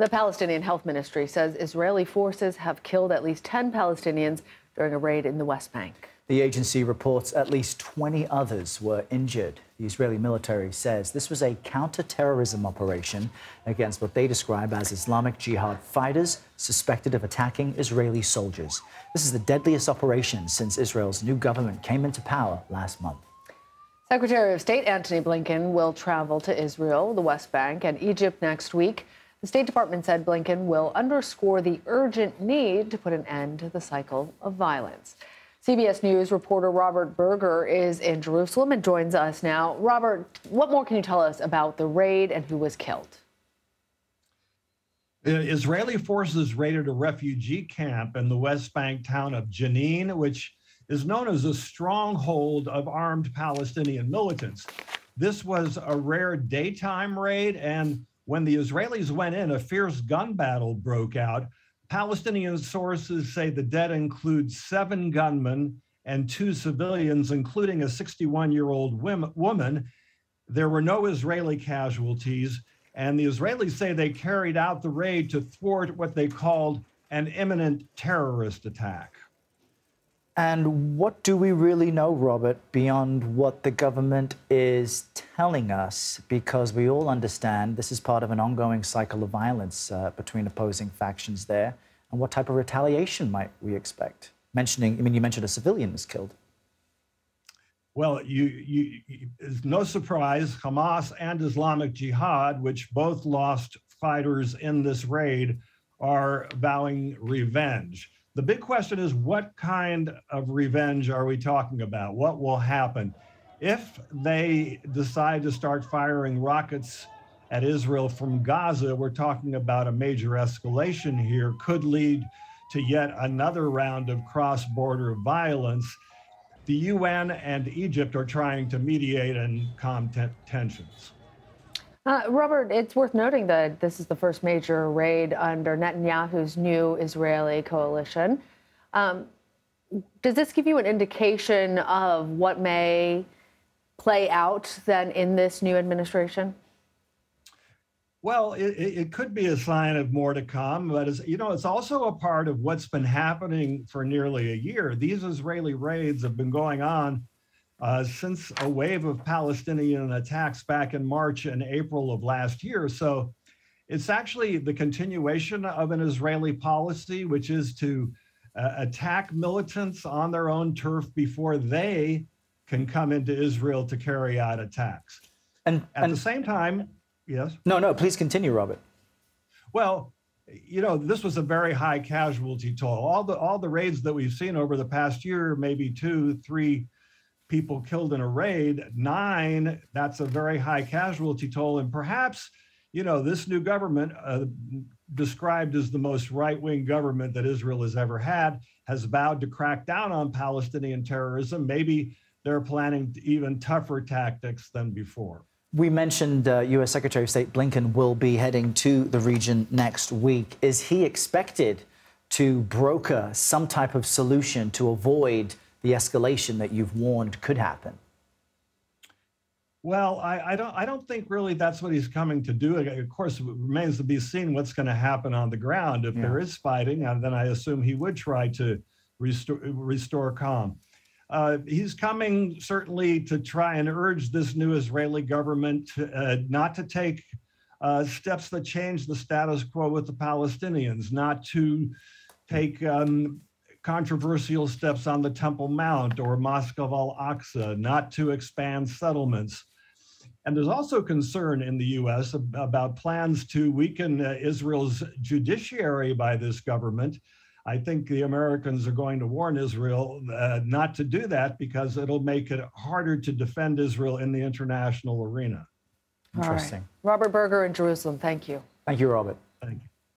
The Palestinian Health Ministry says Israeli forces have killed at least 10 Palestinians during a raid in the West Bank. The agency reports at least 20 others were injured. The Israeli military says this was a counter-terrorism operation against what they describe as Islamic Jihad fighters suspected of attacking Israeli soldiers. This is the deadliest operation since Israel's new government came into power last month. Secretary of State Antony Blinken will travel to Israel, the West Bank, and Egypt next week. The State Department said Blinken will underscore the urgent need to put an end to the cycle of violence. CBS News reporter Robert Berger is in Jerusalem and joins us now. Robert, what more can you tell us about the raid and who was killed? Israeli forces raided a refugee camp in the West Bank town of Jenin, which is known as a stronghold of armed Palestinian militants. This was a rare daytime raid, and when the Israelis went in, a fierce gun battle broke out. Palestinian sources say the dead include 7 gunmen and 2 civilians, including a 61-year-old woman. There were no Israeli casualties, and the Israelis say they carried out the raid to thwart what they called an imminent terrorist attack. And what do we really know, Robert, beyond what the government is telling us? Because we all understand this is part of an ongoing cycle of violence between opposing factions there. And what type of retaliation might we expect? You mentioned a civilian was killed. Well, it's no surprise, Hamas and Islamic Jihad, which both lost fighters in this raid, are vowing revenge. The big question is, what kind of revenge are we talking about? What will happen? If they decide to start firing rockets at Israel from Gaza, we're talking about a major escalation here, could lead to yet another round of cross-border violence. The UN and Egypt are trying to mediate and calm tensions. Robert, it's worth noting that this is the first major raid under Netanyahu's new Israeli coalition. Does this give you an indication of what may play out then in this new administration? Well, it could be a sign of more to come, but it's also a part of what's been happening for nearly a year. These Israeli raids have been going on since a wave of Palestinian attacks back in March and April of last year. So it's actually the continuation of an Israeli policy, which is to attack militants on their own turf before they can come into Israel to carry out attacks. And at the same time, yes? No, please continue, Robert. Well, this was a very high casualty toll. All the raids that we've seen over the past year, maybe 2, 3 people killed in a raid, 9, that's a very high casualty toll. And perhaps, this new government, described as the most right-wing government that Israel has ever had, has vowed to crack down on Palestinian terrorism. Maybe they're planning even tougher tactics than before. We mentioned U.S. Secretary of State Blinken will be heading to the region next week. Is he expected to broker some type of solution to avoid the escalation that you've warned could happen? Well, I don't think really that's what he's coming to do. Of course, it remains to be seen what's going to happen on the ground. If there is fighting, then I assume he would try to restore calm. He's coming certainly to try and urge this new Israeli government not to take steps that change the status quo with the Palestinians, not to take controversial steps on the Temple Mount or Mosque of Al-Aqsa, not to expand settlements. And there's also concern in the U.S. about plans to weaken Israel's judiciary by this government. I think the Americans are going to warn Israel not to do that because it'll make it harder to defend Israel in the international arena. Interesting. All right. Robert Berger in Jerusalem, thank you. Thank you, Robert. Thank you.